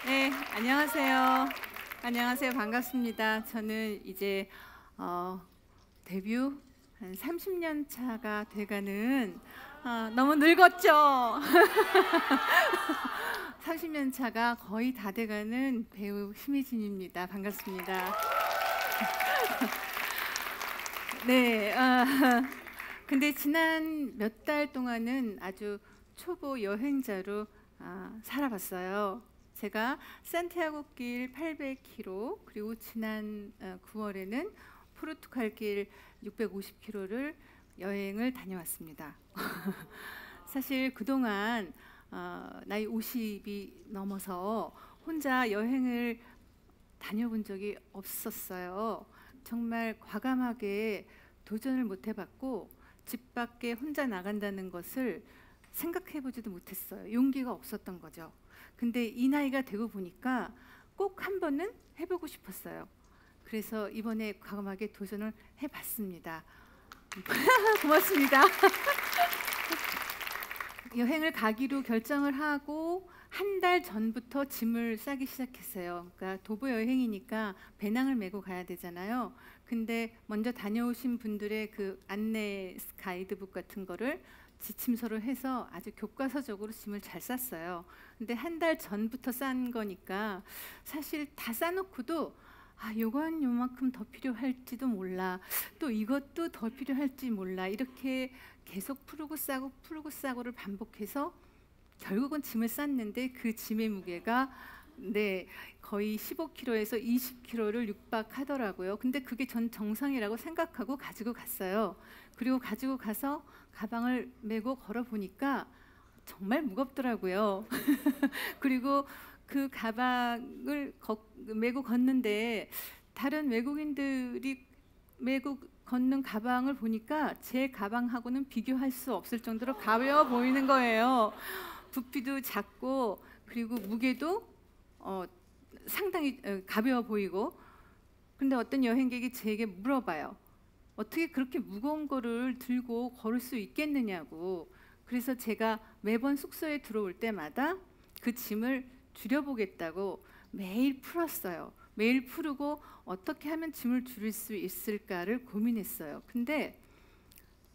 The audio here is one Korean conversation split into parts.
네, 안녕하세요. 안녕하세요. 반갑습니다. 저는 이제 데뷔 한 30년 차가 돼가는 너무 늙었죠? 30년 차가 거의 다 돼가는 배우 심희진입니다. 반갑습니다. 네, 근데 지난 몇 달 동안은 아주 초보 여행자로 살아봤어요. 제가 산티아고 길 800km 그리고 지난 9월에는 포르투갈 길 650km를 여행을 다녀왔습니다. 사실 그동안 나이 50이 넘어서 혼자 여행을 다녀본 적이 없었어요. 정말 과감하게 도전을 못 해봤고 집 밖에 혼자 나간다는 것을 생각해 보지도 못했어요. 용기가 없었던 거죠. 근데 이 나이가 되고 보니까 꼭 한 번은 해보고 싶었어요. 그래서 이번에 과감하게 도전을 해봤습니다. 고맙습니다. 여행을 가기로 결정을 하고 한 달 전부터 짐을 싸기 시작했어요. 그러니까 도보 여행이니까 배낭을 메고 가야 되잖아요. 근데 먼저 다녀오신 분들의 그 안내 가이드북 같은 거를 지침서로 해서 아주 교과서적으로 짐을 잘 쌌어요. 근데 한 달 전부터 싼 거니까 사실 다 싸놓고도 요건 요만큼 더 필요할지도 몰라. 또 이것도 더 필요할지 몰라. 이렇게 계속 풀고 싸고를 반복해서 결국은 짐을 쌌는데 그 짐의 무게가 거의 15kg에서 20kg를 육박하더라고요. 근데 그게 전 정상이라고 생각하고 가지고 갔어요. 그리고 가지고 가서 가방을 메고 걸어 보니까 정말 무겁더라고요. 그리고 그 가방을 메고 걷는데 다른 외국인들이 메고 걷는 가방을 보니까 제 가방하고는 비교할 수 없을 정도로 가벼워 보이는 거예요. 부피도 작고 그리고 무게도 상당히 가벼워 보이고. 근데 어떤 여행객이 제게 물어봐요. 어떻게 그렇게 무거운 거를 들고 걸을 수 있겠느냐고. 그래서 제가 매번 숙소에 들어올 때마다 그 짐을 줄여보겠다고 매일 풀었어요. 매일 풀고 어떻게 하면 짐을 줄일 수 있을까를 고민했어요. 근데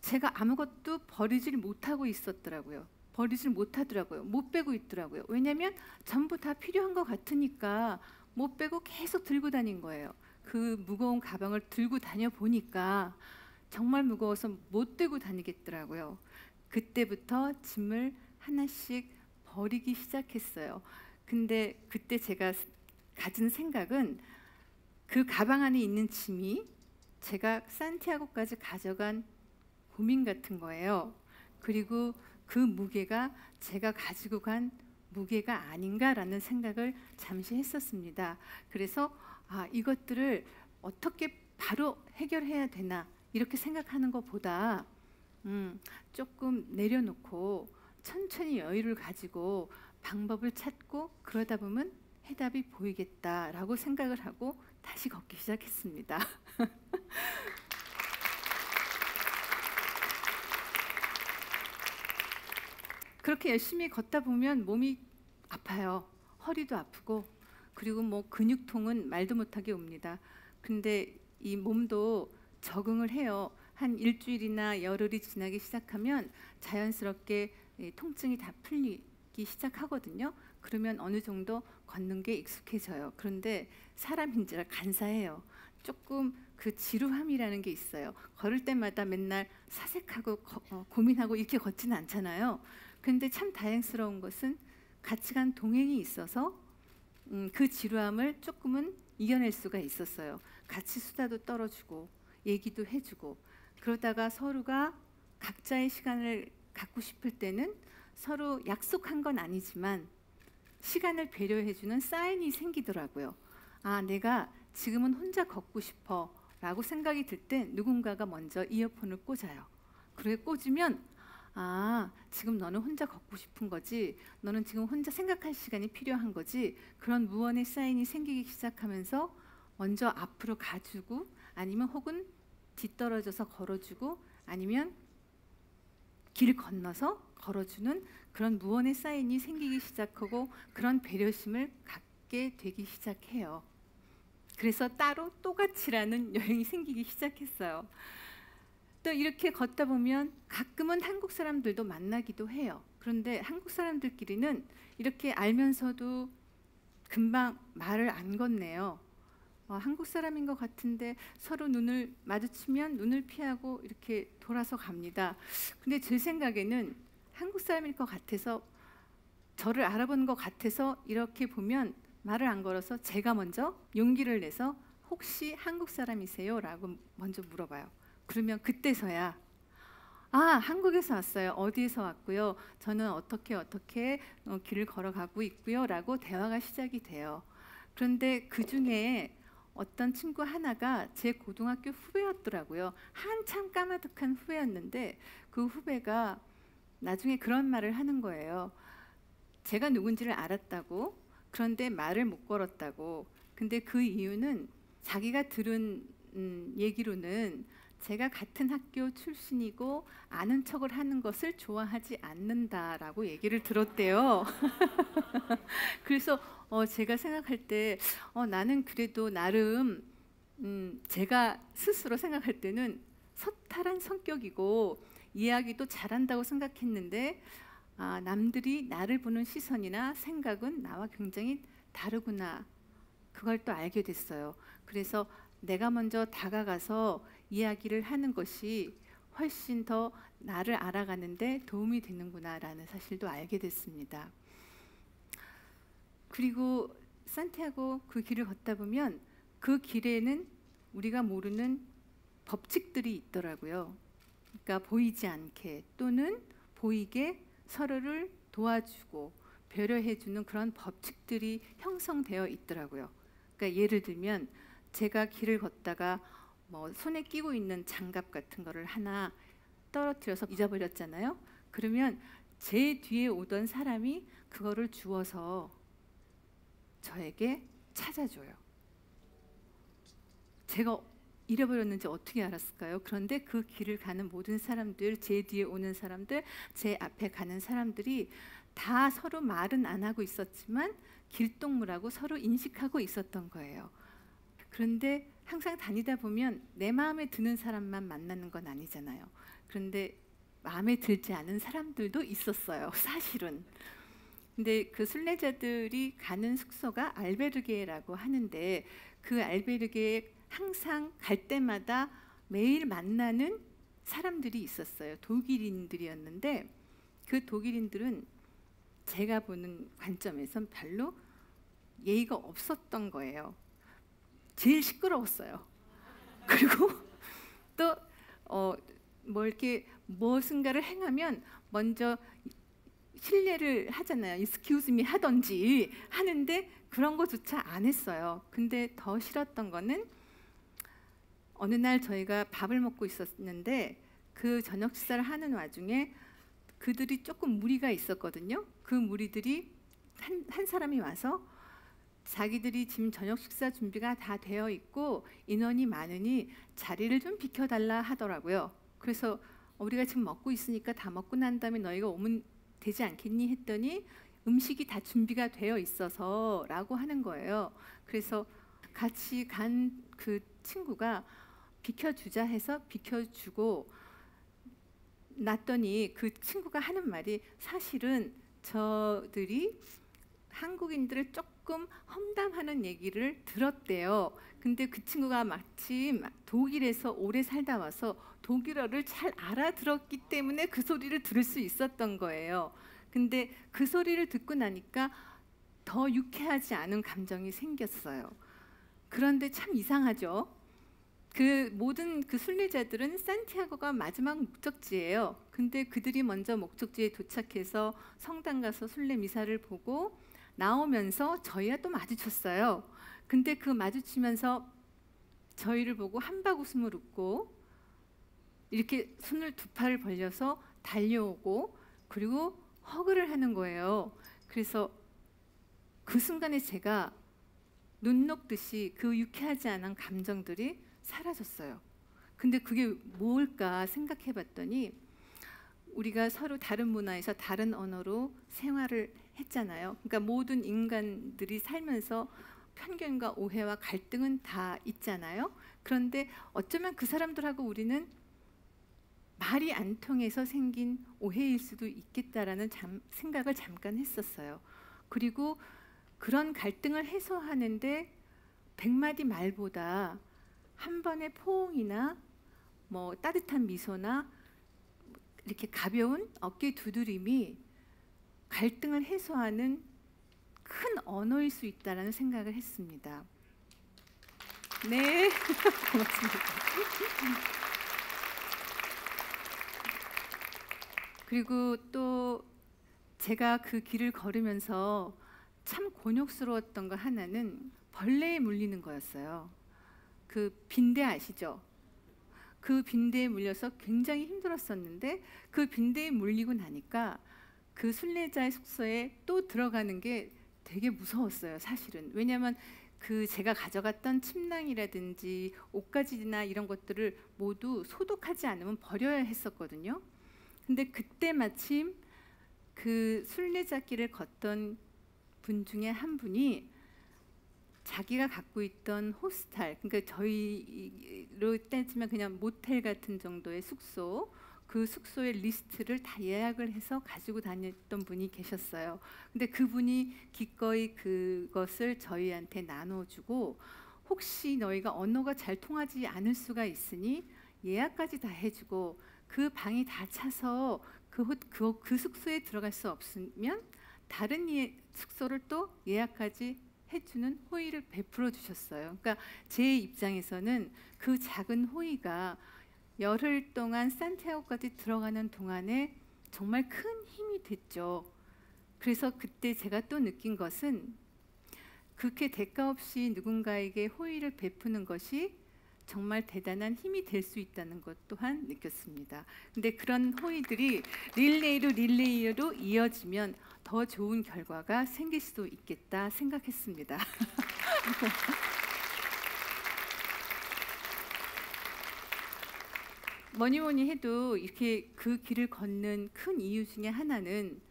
제가 아무것도 버리질 못하고 있었더라고요. 버리질 못하더라고요. 못 빼고 있더라고요. 왜냐하면 전부 다 필요한 것 같으니까 못 빼고 계속 들고 다닌 거예요. 그 무거운 가방을 들고 다녀 보니까 정말 무거워서 못 들고 다니겠더라고요. 그때부터 짐을 하나씩 버리기 시작했어요. 근데 그때 제가 가진 생각은 그 가방 안에 있는 짐이 제가 산티아고까지 가져간 고민 같은 거예요. 그리고 그 무게가 제가 가지고 간 무게가 아닌가라는 생각을 잠시 했었습니다. 그래서 이것들을 어떻게 바로 해결해야 되나 이렇게 생각하는 것보다 조금 내려놓고 천천히 여유를 가지고 방법을 찾고 그러다 보면 해답이 보이겠다라고 생각을 하고 다시 걷기 시작했습니다. 그렇게 열심히 걷다 보면 몸이 아파요. 허리도 아프고 그리고 뭐 근육통은 말도 못하게 옵니다. 근데 이 몸도 적응을 해요. 한 일주일이나 열흘이 지나기 시작하면 자연스럽게 이 통증이 다 풀리기 시작하거든요. 그러면 어느 정도 걷는 게 익숙해져요. 그런데 사람인지라 간사해요. 조금 그 지루함이라는 게 있어요. 걸을 때마다 맨날 사색하고 고민하고 이렇게 걷지는 않잖아요. 근데 참 다행스러운 것은 같이 간 동행이 있어서 그 지루함을 조금은 이겨낼 수가 있었어요. 같이 수다도 떨어주고 얘기도 해주고 그러다가 서로가 각자의 시간을 갖고 싶을 때는 서로 약속한 건 아니지만 시간을 배려해주는 사인이 생기더라고요. 내가 지금은 혼자 걷고 싶어 라고 생각이 들 때 누군가가 먼저 이어폰을 꽂아요. 그렇게 꽂으면 지금 너는 혼자 걷고 싶은 거지, 너는 지금 혼자 생각할 시간이 필요한 거지, 그런 무언의 사인이 생기기 시작하면서 먼저 앞으로 가주고 아니면 혹은 뒤떨어져서 걸어주고 아니면 길 건너서 걸어주는 그런 무언의 사인이 생기기 시작하고 그런 배려심을 갖기 찾게 되기 시작해요. 그래서 따로 또 같이라는 여행이 생기기 시작했어요. 또 이렇게 걷다 보면 가끔은 한국 사람들도 만나기도 해요. 그런데 한국 사람들끼리는 이렇게 알면서도 금방 말을 안 건네요. 한국 사람인 것 같은데 서로 눈을 마주치면 눈을 피하고 이렇게 돌아서 갑니다. 근데 제 생각에는 한국 사람일 것 같아서, 저를 알아보는 것 같아서 이렇게 보면 말을 안 걸어서 제가 먼저 용기를 내서 혹시 한국 사람이세요? 라고 먼저 물어봐요. 그러면 그때서야 한국에서 왔어요. 어디에서 왔고요. 저는 어떻게 길을 걸어가고 있고요. 라고 대화가 시작이 돼요. 그런데 그중에 어떤 친구 하나가 제 고등학교 후배였더라고요. 한참 까마득한 후배였는데 그 후배가 나중에 그런 말을 하는 거예요. 제가 누군지를 알았다고, 그런데 말을 못 걸었다고. 근데 그 이유는 자기가 들은 얘기로는 제가 같은 학교 출신이고 아는 척을 하는 것을 좋아하지 않는다라고 얘기를 들었대요. 그래서 제가 생각할 때 나는 그래도 나름 제가 스스로 생각할 때는 서탈한 성격이고 이야기도 잘한다고 생각했는데 남들이 나를 보는 시선이나 생각은 나와 굉장히 다르구나. 그걸 또 알게 됐어요. 그래서 내가 먼저 다가가서 이야기를 하는 것이 훨씬 더 나를 알아가는데 도움이 되는구나라는 사실도 알게 됐습니다. 그리고 산티아고 그 길을 걷다 보면 그 길에는 우리가 모르는 법칙들이 있더라고요. 그러니까 보이지 않게 또는 보이게 서로를 도와주고 배려해주는 그런 법칙들이 형성되어 있더라고요. 그러니까 예를 들면 제가 길을 걷다가 손에 끼고 있는 장갑 같은 거를 하나 떨어뜨려서 잊어버렸잖아요. 그러면 제 뒤에 오던 사람이 그거를 주워서 저에게 찾아줘요. 제가 잃어버렸는지 어떻게 알았을까요? 그런데 그 길을 가는 모든 사람들, 제 뒤에 오는 사람들, 제 앞에 가는 사람들이 다 서로 말은 안 하고 있었지만 길동무라고 서로 인식하고 있었던 거예요. 그런데 항상 다니다 보면 내 마음에 드는 사람만 만나는 건 아니잖아요. 그런데 마음에 들지 않은 사람들도 있었어요, 사실은. 근데 그 순례자들이 가는 숙소가 알베르게라고 하는데 그 알베르게에 항상 갈 때마다 매일 만나는 사람들이 있었어요. 독일인들이었는데 그 독일인들은 제가 보는 관점에선 별로 예의가 없었던 거예요. 제일 시끄러웠어요. 그리고 또 이렇게 무엇인가를 행하면 먼저 실례를 하잖아요. Excuse me 하던지 하는데 그런 거조차 안 했어요. 근데 더 싫었던 거는 어느 날 저희가 밥을 먹고 있었는데 그 저녁 식사를 하는 와중에 그들이 조금 무리가 있었거든요. 그 무리들이 한 사람이 와서 자기들이 지금 저녁 식사 준비가 다 되어 있고 인원이 많으니 자리를 좀 비켜달라 하더라고요. 그래서 우리가 지금 먹고 있으니까 다 먹고 난 다음에 너희가 오면 되지 않겠니 했더니 음식이 다 준비가 되어 있어서 라고 하는 거예요. 그래서 같이 간 그 친구가 비켜주자 해서 비켜주고 났더니 그 친구가 하는 말이 사실은 저들이 한국인들을 조금 험담하는 얘기를 들었대요. 근데 그 친구가 마침 독일에서 오래 살다 와서 독일어를 잘 알아들었기 때문에 그 소리를 들을 수 있었던 거예요. 근데 그 소리를 듣고 나니까 더 유쾌하지 않은 감정이 생겼어요. 그런데 참 이상하죠. 그 모든 그 순례자들은 산티아고가 마지막 목적지예요. 근데 그들이 먼저 목적지에 도착해서 성당 가서 순례 미사를 보고 나오면서 저희와 또 마주쳤어요. 근데 그 마주치면서 저희를 보고 한박 웃음을 웃고 이렇게 손을 두 팔을 벌려서 달려오고 그리고 허그를 하는 거예요. 그래서 그 순간에 제가 눈 녹듯이 그 유쾌하지 않은 감정들이 사라졌어요. 근데 그게 뭘까 생각해 봤더니 우리가 서로 다른 문화에서 다른 언어로 생활을 했잖아요. 그러니까 모든 인간들이 살면서 편견과 오해와 갈등은 다 있잖아요. 그런데 어쩌면 그 사람들하고 우리는 말이 안 통해서 생긴 오해일 수도 있겠다라는 생각을 잠깐 했었어요. 그리고 그런 갈등을 해소하는데 100마디 말보다 한 번의 포옹이나 뭐 따뜻한 미소나 이렇게 가벼운 어깨 두드림이 갈등을 해소하는 큰 언어일 수 있다라는 생각을 했습니다. 네, 고맙습니다. 그리고 또 제가 그 길을 걸으면서 참 곤욕스러웠던 거 하나는 벌레에 물리는 거였어요. 그 빈대 아시죠? 그 빈대에 물려서 굉장히 힘들었었는데 그 빈대에 물리고 나니까 그 순례자의 숙소에 또 들어가는 게 되게 무서웠어요, 사실은. 왜냐하면 그 제가 가져갔던 침낭이라든지 옷가지나 이런 것들을 모두 소독하지 않으면 버려야 했었거든요. 근데 그때 마침 그 순례자길을 걷던 분 중에 한 분이 자기가 갖고 있던 호스텔, 그러니까 저희로 따지면 그냥 모텔 같은 정도의 숙소, 그 숙소의 리스트를 다 예약을 해서 가지고 다녔던 분이 계셨어요. 근데 그분이 기꺼이 그것을 저희한테 나눠주고, 혹시 너희가 언어가 잘 통하지 않을 수가 있으니 예약까지 다 해주고, 그 방이 다 차서 그 숙소에 들어갈 수 없으면 다른 숙소를 또 예약까지 해주는 호의를 베풀어 주셨어요. 그러니까 제 입장에서는 그 작은 호의가 열흘 동안 산티아고까지 들어가는 동안에 정말 큰 힘이 됐죠. 그래서 그때 제가 또 느낀 것은 그렇게 대가 없이 누군가에게 호의를 베푸는 것이 정말 대단한 힘이 될 수 있다는 것 또한 느꼈습니다. 근데 그런 호의들이 릴레이로 이어지면 더 좋은 결과가 생길 수도 있겠다 생각했습니다. 뭐니 해도 이렇게 그 길을 걷는 큰 이유 중에 하나는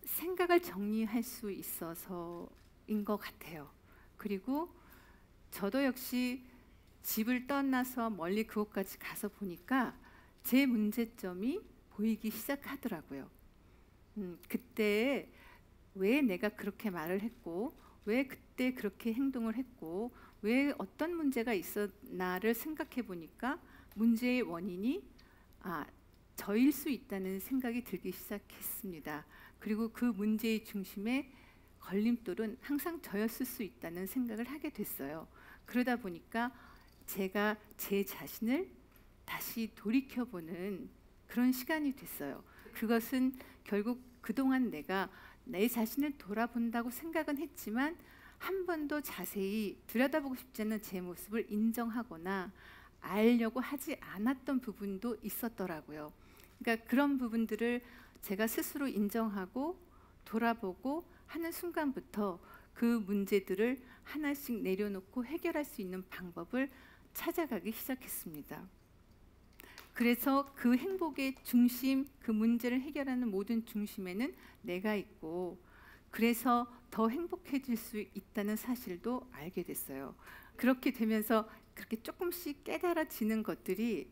생각을 정리할 수 있어서인 것 같아요. 그리고 저도 역시 집을 떠나서 멀리 그곳까지 가서 보니까 제 문제점이 보이기 시작하더라고요. 그때 왜 내가 그렇게 말을 했고, 왜 그때 그렇게 행동을 했고, 왜 어떤 문제가 있었나를 생각해 보니까 문제의 원인이 저일 수 있다는 생각이 들기 시작했습니다. 그리고 그 문제의 중심에 걸림돌은 항상 저였을 수 있다는 생각을 하게 됐어요. 그러다 보니까 제가 제 자신을 다시 돌이켜보는 그런 시간이 됐어요. 그것은 결국 그동안 내가 내 자신을 돌아본다고 생각은 했지만 한 번도 자세히 들여다보고 싶지 않은 제 모습을 인정하거나 알려고 하지 않았던 부분도 있었더라고요. 그러니까 그런 부분들을 제가 스스로 인정하고 돌아보고 하는 순간부터 그 문제들을 하나씩 내려놓고 해결할 수 있는 방법을 찾아가기 시작했습니다. 그래서 그 행복의 중심, 그 문제를 해결하는 모든 중심에는 내가 있고, 그래서 더 행복해질 수 있다는 사실도 알게 됐어요. 그렇게 되면서 그렇게 조금씩 깨달아지는 것들이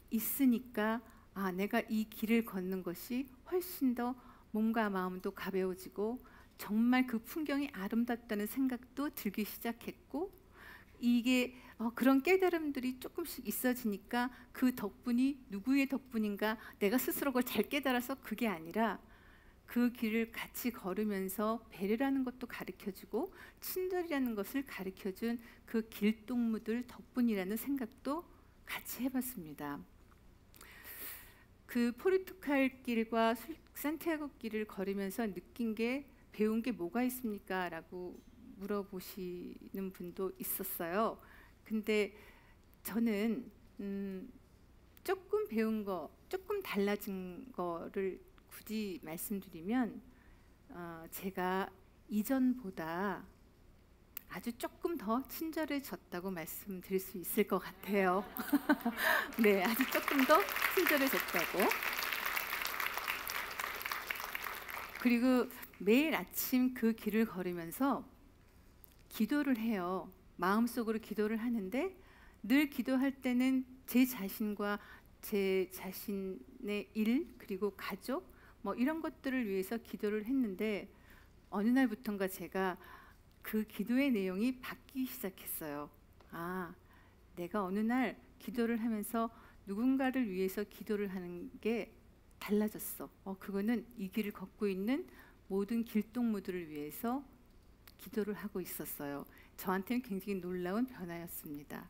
있으니까 내가 이 길을 걷는 것이 훨씬 더 몸과 마음도 가벼워지고 정말 그 풍경이 아름답다는 생각도 들기 시작했고, 이게 그런 깨달음들이 조금씩 있어지니까 그 덕분이 누구의 덕분인가, 내가 스스로 그걸 잘 깨달아서 그게 아니라 그 길을 같이 걸으면서 배려라는 것도 가르쳐주고 친절이라는 것을 가르쳐준 그 길동무들 덕분이라는 생각도 같이 해봤습니다. 그 포르투갈 길과 산티아고 길을 걸으면서 느낀 게, 배운 게 뭐가 있습니까? 라고 물어보시는 분도 있었어요. 근데 저는 조금 배운 거, 조금 달라진 거를 굳이 말씀드리면 제가 이전보다 아주 조금 더 친절해졌다고 말씀드릴 수 있을 것 같아요. 네, 아주 조금 더 친절해졌다고. 그리고 매일 아침 그 길을 걸으면서 기도를 해요. 마음속으로 기도를 하는데 늘 기도할 때는 제 자신과 제 자신의 일 그리고 가족 뭐 이런 것들을 위해서 기도를 했는데 어느 날부턴가 제가 그 기도의 내용이 바뀌기 시작했어요. 아, 내가 어느 날 기도를 하면서 누군가를 위해서 기도를 하는 게 달라졌어. 그거는 이 길을 걷고 있는 모든 길동무들을 위해서 기도를 하고 있었어요. 저한테는 굉장히 놀라운 변화였습니다.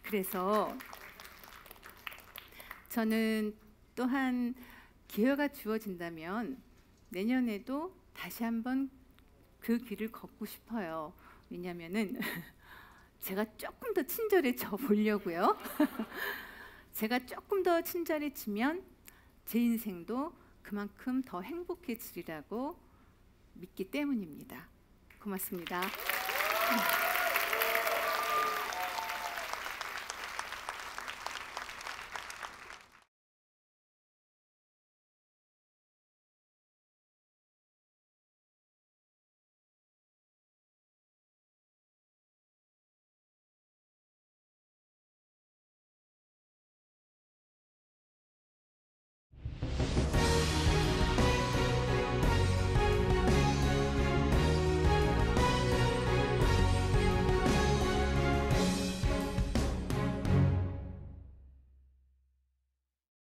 그래서 저는 또한 기회가 주어진다면 내년에도 다시 한번 그 길을 걷고 싶어요. 왜냐하면은 제가 조금 더 친절해져 보려고요. 제가 조금 더 친절해지면 제 인생도 그만큼 더 행복해지리라고 믿기 때문입니다. 고맙습니다.